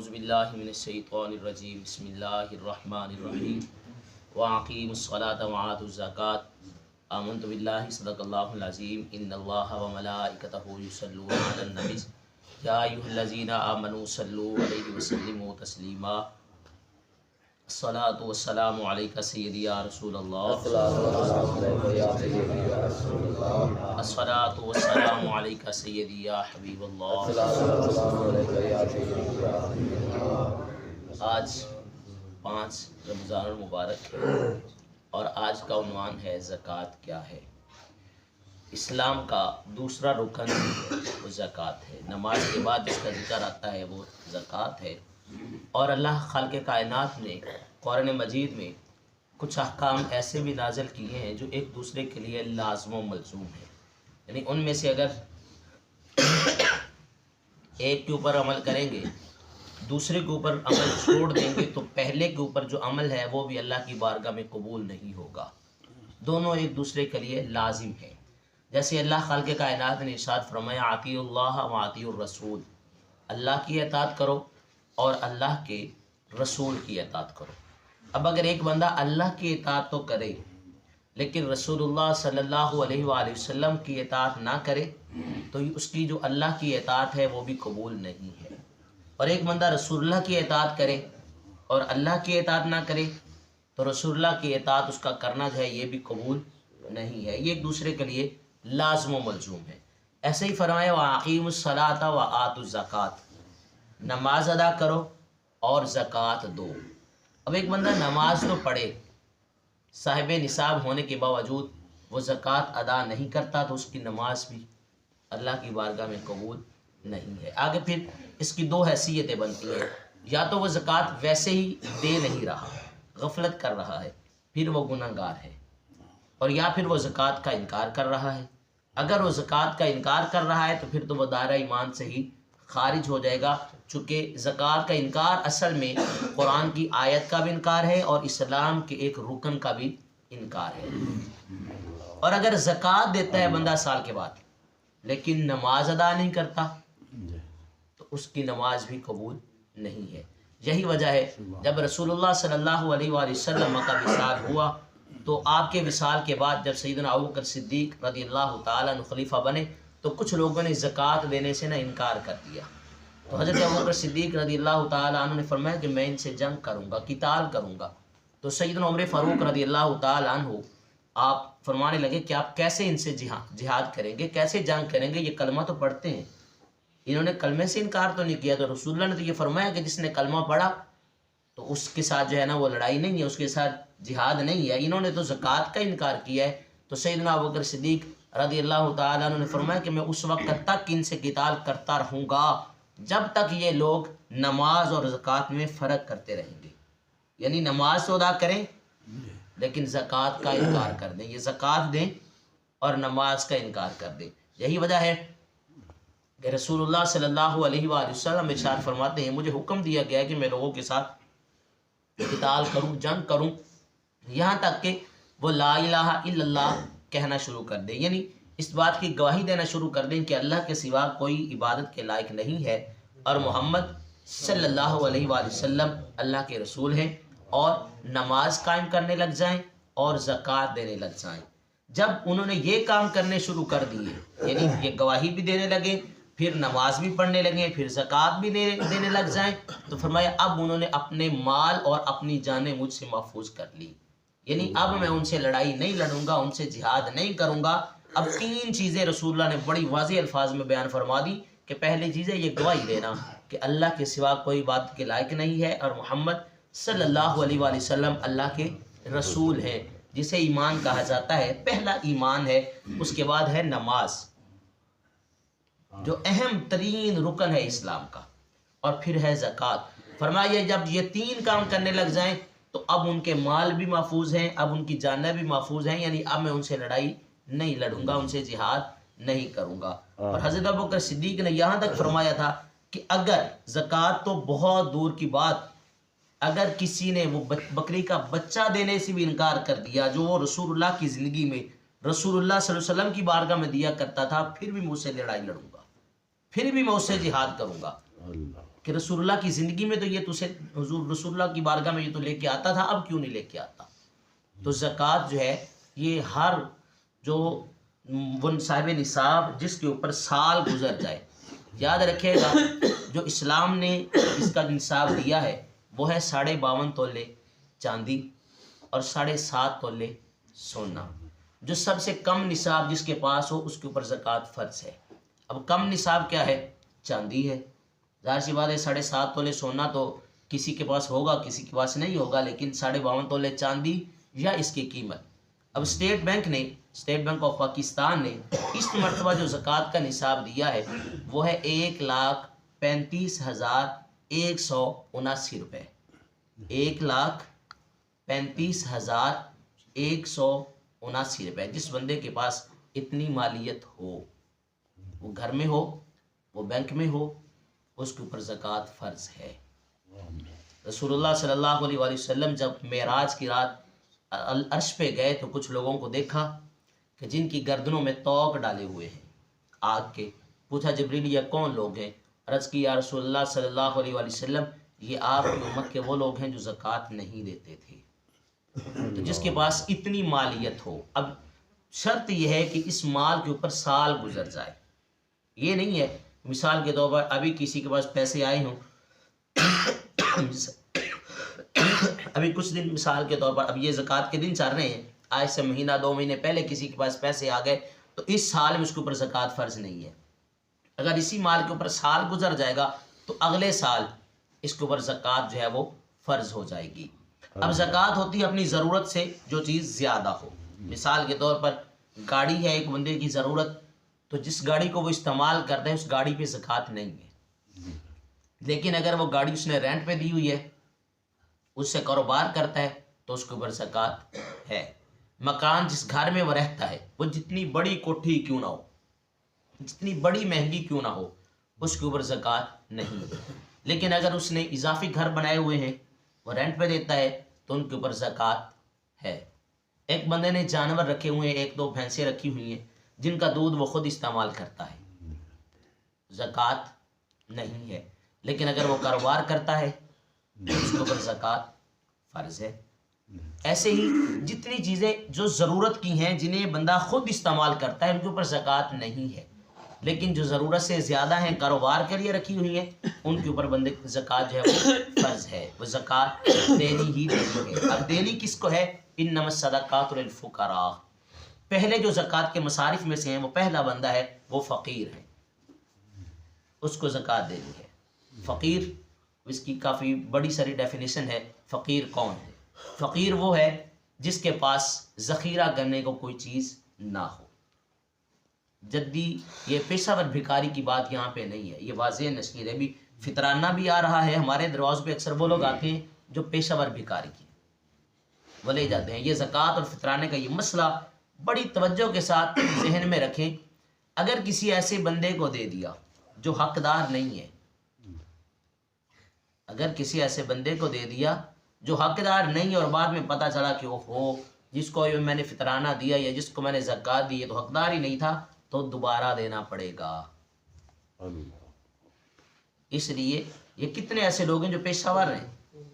اعوذ باللہ من الشیطان الرجیم بسم اللہ الرحمن الرحیم واقیموا الصلاۃ وآتوا الزکاۃ آمنت باللہ صدق اللہ العظیم ان اللہ وملائکتہ یصلون علی النبی یا ایھا الذین آمنوا صلوا علیہ وسلموا تسلیما الصلاۃ والسلام علیک سیدی یا رسول اللہ الصلاۃ والسلام علیک سیدی یا حبیب اللہ۔ آج 5 رمضان المبارک اور آج کا عنوان ہے زکوٰۃ کیا ہے۔ اسلام کا دوسرا رکن وہ زکوٰۃ ہے۔ نماز کے بعد جس کا ذکر آتا ہے وہ زکوٰۃ ہے، اور اللہ خالق کائنات نے قرآن مجید میں کچھ احکام ایسے بھی نازل کیے ہیں جو ایک دوسرے کے لیے لازم و ملزوم ہے، یعنی ان میں سے اگر ایک کے اوپر عمل کریں گے دوسرے کے اوپر عمل چھوڑ دیں گے تو پہلے کے اوپر جو عمل ہے وہ بھی اللہ کی بارگاہ میں قبول نہیں ہوگا۔ دونوں ایک دوسرے کے لیے لازم ہیں۔ جیسے اللہ خالق کائنات نے ارشاد فرمایا اطیعوا اللہ و اطیعوا الرسول، اللہ کی اطاعت کرو اور اللہ کے رسول کی اطاعت کرو۔ اب اگر ایک بندہ اللہ کی اطاعت تو کرے لیکن رسول اللہ صلی اللہ علیہ وآلہ وسلم کی اطاعت نہ کرے تو اس کی جو اللہ کی اطاعت ہے وہ بھی قبول نہیں ہے، اور ایک بندہ رسول اللہ کی اطاعت کرے اور اللہ کی اطاعت نہ کرے تو رسول اللہ کی اطاعت اس کا کرنا جو ہے یہ بھی قبول نہیں ہے۔ یہ ایک دوسرے کے لیے لازم و ملزوم ہے۔ ایسے ہی فرمایا وَأَقِیمُوا الصَّلَاةَ وَآتُوا الزَّکَاۃَ، نماز ادا کرو اور زکوٰۃ دو۔ اب ایک بندہ نماز تو پڑھے، صاحب نصاب ہونے کے باوجود وہ زکوٰۃ ادا نہیں کرتا تو اس کی نماز بھی اللہ کی بارگاہ میں قبول نہیں ہے۔ آگے پھر اس کی 2 حیثیتیں بنتی ہیں، یا تو وہ زکوٰۃ ویسے ہی دے نہیں رہا، غفلت کر رہا ہے، پھر وہ گناہ گار ہے، اور یا پھر وہ زکوٰۃ کا انکار کر رہا ہے۔ اگر وہ زکوٰۃ کا انکار کر رہا ہے تو پھر تو وہ دائرہ ایمان سے ہی خارج ہو جائے گا، چونکہ زکوٰۃ کا انکار اصل میں قرآن کی آیت کا بھی انکار ہے اور اسلام کے ایک رکن کا بھی انکار ہے۔ اور اگر زکوٰۃ دیتا ہے بندہ سال کے بعد لیکن نماز ادا نہیں کرتا تو اس کی نماز بھی قبول نہیں ہے۔ یہی وجہ ہے جب رسول اللہ صلی اللہ علیہ وآلہ وسلم کا وصال ہوا تو آپ کے وصال کے بعد جب سیدنا ابوبکر صدیق رضی اللہ تعالیٰ عنہ خلیفہ بنے تو کچھ لوگوں نے زکوٰۃ دینے سے انکار کر دیا، تو حضرت ابوبکر صدیق رضی اللہ تعالیٰ عنہ نے فرمایا کہ میں ان سے جنگ کروں گا، قتال کروں گا۔ تو سیدنا عمر فاروق رضی اللہ تعالیٰ عنہ آپ فرمانے لگے کہ آپ کیسے ان سے جہاد کریں گے، کیسے جنگ کریں گے، یہ کلمہ تو پڑھتے ہیں، انہوں نے کلمے سے انکار تو نہیں کیا۔ تو رسول اللہ نے تو یہ فرمایا کہ جس نے کلمہ پڑھا تو اس کے ساتھ جو ہے نا وہ لڑائی نہیں ہے، اس کے ساتھ جہاد نہیں ہے، انہوں نے تو زکوٰۃ کا انکار کیا ہے۔ تو سیدنا ابوبکر صدیق رضی اللہ تعالیٰ عنہ نے فرمایا کہ میں اس وقت تک ان سے قتال کرتا رہوں گا جب تک یہ لوگ نماز اور زکوٰۃ میں فرق کرتے رہیں گے، یعنی نماز تو ادا کریں لیکن زکوٰۃ کا انکار کر دیں، یہ زکوٰۃ دیں اور نماز کا انکار کر دیں۔ یہی وجہ ہے کہ رسول اللہ صلی اللہ علیہ وآلہ وسلم ارشاد فرماتے ہیں مجھے حکم دیا گیا ہے کہ میں لوگوں کے ساتھ قتال کروں، جنگ کروں، یہاں تک کہ وہ لا الہ الا اللہ کہنا شروع کر دیں، یعنی اس بات کی گواہی دینا شروع کر دیں کہ اللہ کے سوا کوئی عبادت کے لائق نہیں ہے اور محمد صلی اللہ علیہ وآلہ وسلم اللہ کے رسول ہیں، اور نماز قائم کرنے لگ جائیں اور زکوٰۃ دینے لگ جائیں۔ جب انہوں نے یہ کام کرنے شروع کر دیے، یعنی یہ گواہی بھی دینے لگے، پھر نماز بھی پڑھنے لگے، پھر زکوٰۃ بھی دینے لگ جائیں، تو فرمایا اب انہوں نے اپنے مال اور اپنی جانیں مجھ سے محفوظ کر لی، یعنی اب میں ان سے لڑائی نہیں لڑوں گا، ان سے جہاد نہیں کروں گا۔ اب 3 چیزیں رسول اللہ نے بڑی واضح الفاظ میں بیان فرما دی کہ پہلی چیز ہے یہ گواہی دینا کہ اللہ کے سوا کوئی عبادت کے لائق نہیں ہے اور محمد صلی اللہ علیہ وآلہ وسلم اللہ کے رسول ہیں، جسے ایمان کہا جاتا ہے۔ پہلا ایمان ہے، اس کے بعد ہے نماز جو اہم ترین رکن ہے اسلام کا، اور پھر ہے زکوٰۃ۔ فرمایا جب یہ 3 کام کرنے لگ جائیں تو اب ان کے مال بھی محفوظ ہیں، اب ان کی جانیں بھی محفوظ ہیں، یعنی اب میں ان سے لڑائی نہیں لڑوں گا، ان سے جہاد نہیں کروں گا۔ اور حضرت ابوبکر صدیق نے یہاں تک فرمایا تھا کہ اگر زکوٰۃ تو بہت دور کی بات، اگر کسی نے وہ بکری کا بچہ دینے سے بھی انکار کر دیا جو وہ رسول اللہ کی زندگی میں رسول اللہ صلی اللہ علیہ وسلم کی بارگاہ میں دیا کرتا تھا، پھر بھی میں اس سے لڑائی لڑوں گا، پھر بھی میں اس سے جہاد کروں گا۔ کہ رسول اللہ کی زندگی میں تو یہ تجھے حضور رسول اللہ کی بارگاہ میں یہ تو لے کے آتا تھا، اب کیوں نہیں لے کے آتا؟ تو زکوٰۃ جو ہے یہ ہر جو وہ صاحب نصاب جس کے اوپر سال گزر جائے، یاد رکھے گا جو اسلام نے اس کا نصاب دیا ہے وہ ہے 52.5 تولے چاندی اور 7.5 تولے سونا۔ جو سب سے کم نصاب جس کے پاس ہو اس کے اوپر زکوٰۃ فرض ہے۔ اب کم نصاب کیا ہے؟ چاندی ہے، ظاہر سی بات ہے 7.5 تولے سونا تو کسی کے پاس ہوگا کسی کے پاس نہیں ہوگا، لیکن 52.5 تولے چاندی یا اس کی قیمت۔ اب اسٹیٹ بینک آف پاکستان نے اس مرتبہ جو زکوٰۃ کا نصاب دیا ہے وہ ہے 1,35,179 روپے، 1,35,179 روپے۔ جس بندے کے پاس اتنی مالیت ہو، وہ گھر میں ہو وہ بینک میں ہو، اس کے اوپر زکوٰۃ فرض ہے۔ رسول اللہ صلی اللہ علیہ وآلہ وسلم جب معراج کی رات عرش پہ گئے تو کچھ لوگوں کو دیکھا کہ جن کی گردنوں میں توق ڈالے ہوئے ہیں آگ کے۔ پوچھا جبریل یہ کون لوگ ہیں؟ عرض کی یا رسول اللہ صلی اللہ علیہ وآلہ وسلم یہ آپ کی امت کے وہ لوگ ہیں جو زکوٰۃ نہیں دیتے تھے۔ تو جس کے پاس اتنی مالیت ہو، اب شرط یہ ہے کہ اس مال کے اوپر سال گزر جائے۔ یہ نہیں ہے مثال کے طور پر ابھی کسی کے پاس پیسے آئے ہوں ابھی کچھ دن مثال کے طور پر اب یہ زکوٰۃ کے دن چل رہے ہیں، آج سے مہینہ 2 مہینے پہلے کسی کے پاس پیسے آ گئے تو اس سال میں اس کے اوپر زکوٰۃ فرض نہیں ہے۔ اگر اسی مال کے اوپر سال گزر جائے گا تو اگلے سال اس کے اوپر زکوٰۃ جو ہے وہ فرض ہو جائے گی۔ اب زکوٰۃ ہوتی ہے اپنی ضرورت سے جو چیز زیادہ ہو۔ مثال کے طور پر گاڑی ہے ایک بندے کی ضرورت، تو جس گاڑی کو وہ استعمال کرتا ہے اس گاڑی پہ زکوٰۃ نہیں ہے، لیکن اگر وہ گاڑی اس نے رینٹ پہ دی ہوئی ہے، اس سے کاروبار کرتا ہے تو اس کے اوپر زکوٰۃ ہے۔ مکان جس گھر میں وہ رہتا ہے، وہ جتنی بڑی کوٹھی کیوں نہ ہو، جتنی بڑی مہنگی کیوں نہ ہو، اس کے اوپر زکوٰۃ نہیں ہے۔ لیکن اگر اس نے اضافی گھر بنائے ہوئے ہیں، وہ رینٹ پہ دیتا ہے تو ان کے اوپر زکوٰۃ ہے۔ ایک بندے نے جانور رکھے ہوئے ہیں، 1-2 بھینسیں رکھی ہوئی ہیں جن کا دودھ وہ خود استعمال کرتا ہے، زکوٰۃ نہیں ہے۔ لیکن اگر وہ کاروبار کرتا ہے تو اس کے اوپر زکوٰۃ فرض ہے۔ ایسے ہی جتنی چیزیں جو ضرورت کی ہیں جنہیں بندہ خود استعمال کرتا ہے ان کے اوپر زکوٰۃ نہیں ہے، لیکن جو ضرورت سے زیادہ ہیں کاروبار کے لیے رکھی ہوئی ہیں ان کے اوپر بندے زکوٰۃ جو ہے وہ فرض ہے، وہ زکوٰۃ دینی ہی دینی ہے۔ اب دینی کس کو ہے؟ انما الصدقات للفقراء۔ پہلے جو زکوٰۃ کے مصارف میں سے ہیں وہ پہلا بندہ ہے وہ فقیر ہے، اس کو زکوٰۃ دینی ہے۔ فقیر اس کی کافی بڑی ساری ڈیفینیشن ہے۔ فقیر کون ہے؟ فقیر وہ ہے جس کے پاس ذخیرہ کرنے کو کوئی چیز نہ ہو۔ جدی یہ پیشہ ور بھکاری کی بات یہاں پہ نہیں ہے، یہ واضح نشیر ہے۔ بھی فطرانہ بھی آ رہا ہے ہمارے دروازوں پہ، اکثر وہ لوگ آتے ہیں جو پیشہ ور بھکاری کی وہ لے جاتے ہیں۔ یہ زکوٰۃ اور فطرانے کا یہ مسئلہ بڑی توجہ کے ساتھ ذہن میں رکھیں۔ اگر کسی ایسے بندے کو دے دیا جو حقدار نہیں ہے، اگر کسی ایسے بندے کو دے دیا جو حقدار نہیں ہے اور بعد میں پتہ چلا کہ اوہو جس کو میں نے فطرانہ دیا یا جس کو میں نے زکوٰۃ دی ہے تو حقدار ہی نہیں تھا، تو دوبارہ دینا پڑے گا۔ اس لیے یہ کتنے ایسے لوگ ہیں جو پیشہ ور ہیں،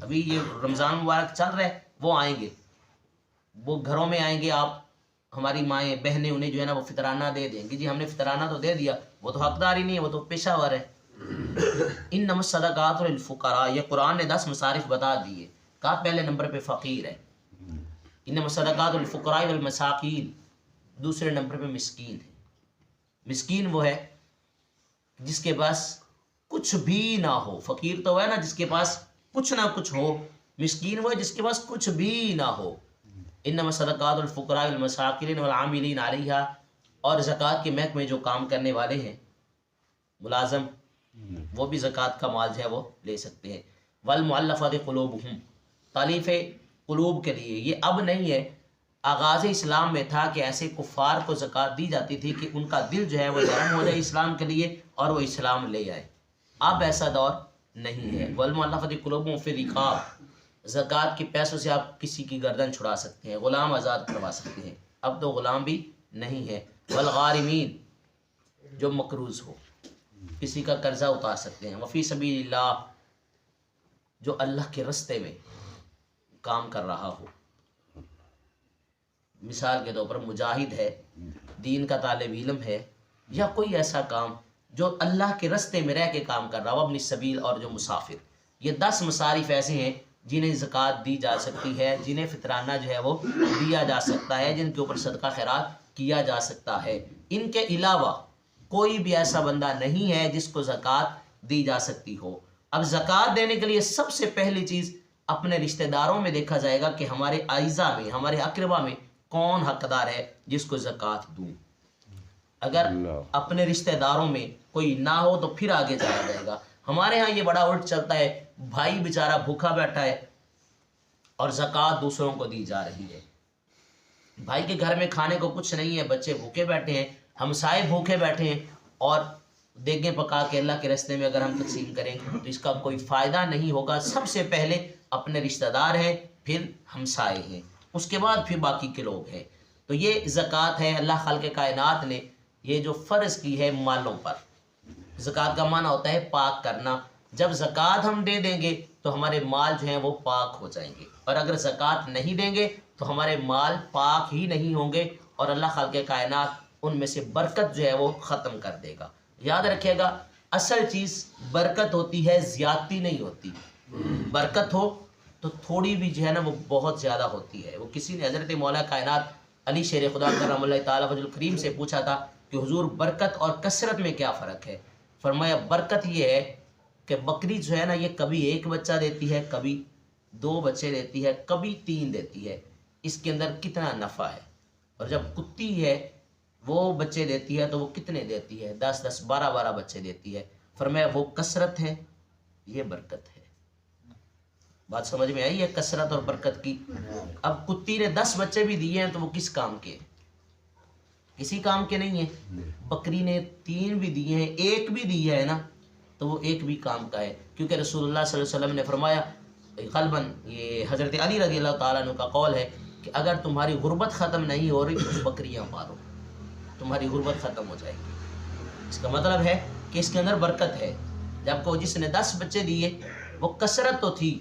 ابھی یہ رمضان مبارک چل رہا ہے، وہ آئیں گے، وہ گھروں میں آئیں گے، آپ ہماری مائیں بہنیں انہیں جو ہے نا وہ فطرانہ دے دیں گی، جی ہم نے فطرانہ تو دے دیا، وہ تو حقدار ہی نہیں ہے، وہ تو پیشہ ور ہے۔ انما الصدقات للفقراء، یہ قرآن نے 10 مصارف بتا دیے، کہا پہلے نمبر پہ فقیر ہے، انما الصدقات للفقراء والمساکین، دوسرے نمبر پہ مسکین ہے۔ مسکین وہ ہے جس کے پاس کچھ بھی نہ ہو، فقیر تو ہے نا جس کے پاس کچھ نہ کچھ ہو، مسکین وہ ہے جس کے پاس کچھ بھی نہ ہو۔ انما الصدقات للفقراء والمساکین والعاملین علیہا، اور زکوٰۃ کے محکمے جو کام کرنے والے ہیں ملازم، وہ بھی زکوٰۃ کا مال جو ہے وہ لے سکتے ہیں۔ والمؤلفۃ قلوبہم، تالیف قلوب کے لیے، یہ اب نہیں ہے، آغاز اسلام میں تھا کہ ایسے کفار کو زکوٰۃ دی جاتی تھی کہ ان کا دل جو ہے وہ نرم ہو جائے اسلام کے لیے اور وہ اسلام لے آئے۔ اب ایسا دور نہیں ہے۔ والمؤلفۃ قلوبہم فی الرقاب، زکوٰۃ کے پیسوں سے آپ کسی کی گردن چھڑا سکتے ہیں، غلام آزاد کروا سکتے ہیں، اب تو غلام بھی نہیں ہے۔ والغارمین، جو مقروض ہو، کسی کا قرضہ اتار سکتے ہیں. وفی سبیل اللہ، جو اللہ کے رستے میں کام کر رہا ہو، مثال کے طور پر مجاہد ہے، دین کا طالب علم ہے، یا کوئی ایسا کام جو اللہ کے رستے میں رہ کے کام کر رہا ہو، ابن السبیل اور جو مسافر، یہ 10 مصارف ایسے ہیں جنہیں زکوٰۃ دی جا سکتی ہے، جنہیں فطرانہ جو ہے وہ دیا جا سکتا ہے، جن کے اوپر صدقہ خیرات کیا جا سکتا ہے. ان کے علاوہ کوئی بھی ایسا بندہ نہیں ہے جس کو زکوٰۃ دی جا سکتی ہو. اب زکوٰۃ دینے کے لیے سب سے پہلی چیز اپنے رشتہ داروں میں دیکھا جائے گا کہ ہمارے اعزا میں، ہمارے اقربا میں کون حقدار ہے جس کو زکوٰۃ دوں. اگر اپنے رشتہ داروں میں کوئی نہ ہو تو پھر آگے جایا جائے گا. ہمارے ہاں یہ بڑا الٹ چلتا ہے، بھائی بیچارہ بھوکا بیٹھا ہے اور زکوٰۃ دوسروں کو دی جا رہی ہے. بھائی کے گھر میں کھانے کو کچھ نہیں ہے، بچے بھوکے بیٹھے ہیں، ہمسائے بھوکے بیٹھے ہیں، اور دیگیں پکا کے اللہ کے راستے میں اگر ہم تقسیم کریں تو اس کا کوئی فائدہ نہیں ہوگا. سب سے پہلے اپنے رشتہ دار ہیں، پھر ہمسائے ہیں، اس کے بعد پھر باقی کے لوگ ہیں. تو یہ زکوٰۃ ہے. اللہ خالق کائنات نے یہ جو فرض کی ہے مالوں پر. زکوٰۃ کا معنی ہوتا ہے پاک کرنا. جب زکوٰۃ ہم دے دیں گے تو ہمارے مال جو ہیں وہ پاک ہو جائیں گے، اور اگر زکوٰۃ نہیں دیں گے تو ہمارے مال پاک ہی نہیں ہوں گے، اور اللہ خالق کائنات ان میں سے برکت جو ہے وہ ختم کر دے گا. یاد رکھیے گا، اصل چیز برکت ہوتی ہے، زیادتی نہیں ہوتی. برکت ہو تو تھوڑی بھی جو ہے نا وہ بہت زیادہ ہوتی ہے. وہ کسی نے حضرت مولا کائنات علی شیر خدا کرم اللہ تعالیٰ وجہ الکریم سے پوچھا تھا کہ حضور برکت اور کثرت میں کیا فرق ہے؟ فرمایا برکت یہ ہے کہ بکری جو ہے نا یہ کبھی 1 بچہ دیتی ہے، کبھی 2 بچے دیتی ہے، کبھی 3 دیتی ہے. اس کے اندر کتنا نفع ہے. اور جب کتی ہے وہ بچے دیتی ہے تو وہ کتنے دیتی ہے؟ 10 12 بچے دیتی ہے. فرمایا وہ کثرت ہے، یہ برکت ہے. بات سمجھ میں آئی ہے کثرت اور برکت کی؟ اب کتی نے 10 بچے بھی دیے ہیں تو وہ کس کام کے؟ کسی کام کے نہیں ہیں. بکری نے 3 بھی دیے ہیں، 1 بھی دیا ہے نا تو وہ 1 بھی کام کا ہے. کیونکہ رسول اللہ صلی اللہ علیہ وسلم نے فرمایا غالباً یہ حضرت علی رضی اللہ تعالیٰ عنہ کا قول ہے کہ اگر تمہاری غربت ختم نہیں ہو رہی تو بکریاں مارو، تمہاری غربت ختم ہو جائے گی. اس کا مطلب ہے کہ اس کے اندر برکت ہے. جب کہ جس نے 10 بچے دیے وہ کثرت تو تھی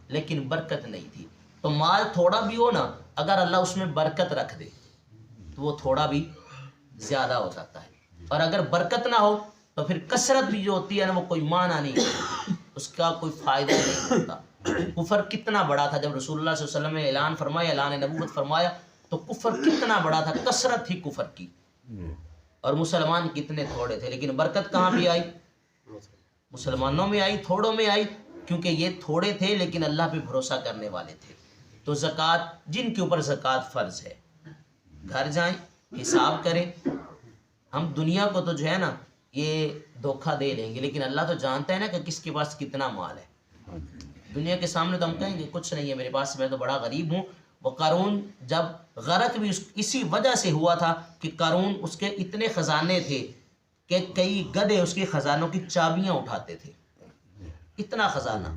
لیکن برکت نہیں تھی. تو مال تھوڑا بھی ہو نا، اگر اللہ اس میں برکت رکھ دے تو وہ تھوڑا بھی زیادہ ہو جاتا ہے. اور اگر برکت نہ ہو تو پھر کثرت بھی جو ہوتی ہے نا وہ کوئی معنی نہیں ہوتی، اس کا کوئی فائدہ نہیں ہوتا. کفر کتنا بڑا تھا جب رسول اللہ صلی اللہ علیہ وسلم نے اعلان فرمایا، اعلان نبوت فرمایا، تو کفر کتنا بڑا تھا، کثرت تھی کفر کی، اور مسلمان کتنے تھوڑے تھے. لیکن برکت کہاں بھی آئی؟ مسلمانوں میں آئی، تھوڑوں میں آئی، کیونکہ یہ تھوڑے تھے لیکن اللہ پہ بھروسہ کرنے والے تھے. تو زکوٰۃ، جن کے اوپر زکوٰۃ فرض ہے، گھر جائیں حساب کریں. ہم دنیا کو تو جو ہے نا یہ دھوکہ دے لیں گے، لیکن اللہ تو جانتا ہے نا کہ کس کے پاس کتنا مال ہے. دنیا کے سامنے تو ہم کہیں گے کچھ نہیں ہے میرے پاس، میں تو بڑا غریب ہوں. وہ قارون جب غرق بھی اسی وجہ سے ہوا تھا کہ قارون اس کے اتنے خزانے تھے کہ کئی گدھے اس کے خزانوں کی چابیاں اٹھاتے تھے، اتنا خزانہ.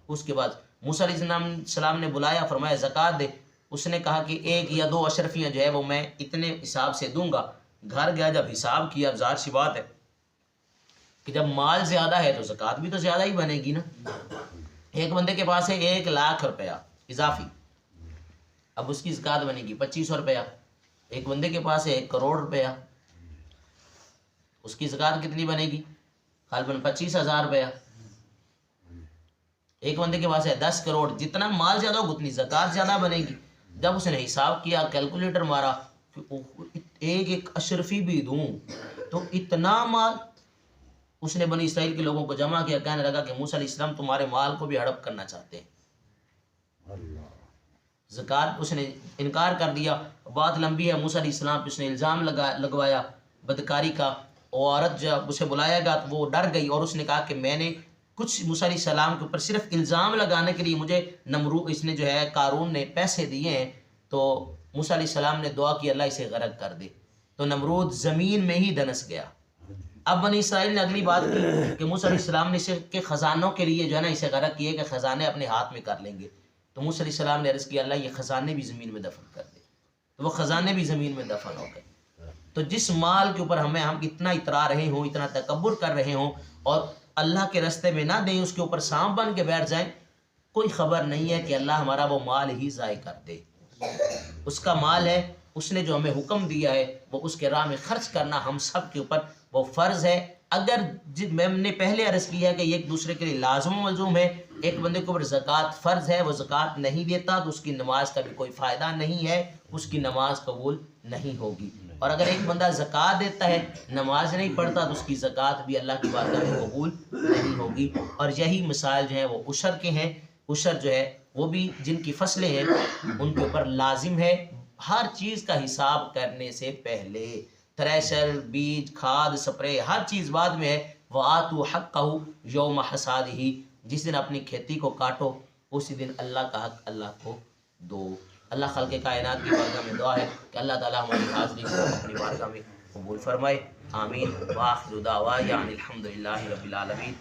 اس کے بعد موسیٰ علیہ السلام نے بلایا، فرمایا زکوٰۃ دے. اس نے کہا کہ 1 یا 2 اشرفیاں جو ہے وہ میں اتنے حساب سے دوں گا. گھر گیا، جب حساب کیا، ظاہر سی بات ہے کہ جب مال زیادہ ہے تو زکوٰۃ بھی تو زیادہ ہی بنے گی نا. ایک بندے کے پاس ہے 1 لاکھ روپیہ اضافی، اب اس کی زکوٰۃ بنے گی 2500 روپیہ. ایک بندے کے پاس ہے 1 کروڑ روپیہ، اس کی زکوٰۃ کتنی بنے گی؟ غالباً 25,000 روپیہ. ایک بندے کے پاس ہے 10 کروڑ. جتنا مال زیادہ ہوگا اتنی زکوٰۃ زیادہ بنے گی. جب اس نے حساب کیا، کیلکولیٹر مارا کہ 1 اشرفی بھی دوں تو اتنا مال. اس نے بنی اسرائیل کے لوگوں کو جمع کیا، کہنے لگا کہ موسیٰ علیہ السلام تمہارے مال کو بھی ہڑپ کرنا چاہتے ہیں. زکوٰۃ اس نے انکار کر دیا. بات لمبی ہے. موسیٰ علیہ السلام پہ اس نے الزام لگوایا بدکاری کا. وہ عورت جب اسے بلایا گیا تو وہ ڈر گئی اور اس نے کہا کہ میں نے کچھ موسیٰ علیہ السلام کے اوپر صرف الزام لگانے کے لیے مجھے اس نے جو ہے قارون نے پیسے دیے ہیں. تو موسیٰ علیہ السلام نے دعا کی اللہ اسے غرق کر دے. تو نمرود زمین میں ہی دنس گیا. اب بنی اسرائیل نے اگلی بات کی کہ موسیٰ علیہ السلام نے اسے کے خزانوں کے لیے جو ہے نا اسے غرق کیے کہ خزانے اپنے ہاتھ میں کر لیں گے. تو موسیٰ علیہ السلام نے عرض کیا اللہ یہ خزانے بھی زمین میں دفن کر دے. تو وہ خزانے بھی زمین میں دفن ہو گئے. تو جس مال کے اوپر ہم اتنا اترا رہے ہوں، اتنا تکبر کر رہے ہوں اور اللہ کے راستے میں نہ دیں، اس کے اوپر سانپ بن کے بیٹھ جائیں، کوئی خبر نہیں ہے کہ اللہ ہمارا وہ مال ہی ضائع کر دے۔ اس کا مال ہے، اس نے جو ہمیں حکم دیا ہے وہ اس کے راہ میں خرچ کرنا ہم سب کے اوپر وہ فرض ہے۔ اگر میں نے پہلے عرض کیا کہ یہ ایک دوسرے کے لیے لازم و ملزوم ہے، ایک بندے کے اوپر زکوٰۃ فرض ہے، وہ زکوٰۃ نہیں دیتا تو اس کی نماز کا بھی کوئی فائدہ نہیں ہے، اس کی نماز قبول نہیں ہوگی۔ اور اگر ایک بندہ زکوٰۃ دیتا ہے، نماز نہیں پڑھتا تو اس کی زکوٰۃ بھی اللہ کی بارگاہ میں قبول نہیں ہوگی۔ اور یہی مثال جو ہے وہ عشر کے ہیں۔ عشر جو ہے وہ بھی جن کی فصلیں ہیں ان کے اوپر لازم ہے ہر چیز کا حساب کرنے سے پہلے، تھریشر، بیج، کھاد، سپرے، ہر چیز بعد میں ہے۔ وَآتُوا حَقَّهُ يَوْمَ حَصَادِهِ، جس دن اپنی کھیتی کو کاٹو اسی دن اللہ کا حق اللہ کو دو۔ اللہ خلق کائنات کی بارگاہ میں دعا ہے کہ اللہ تعالی ہماری حاضری کو اپنی بارگاہ میں قبول فرمائے، آمین۔ وآخر دعوانا الحمد للہ رب العالمین۔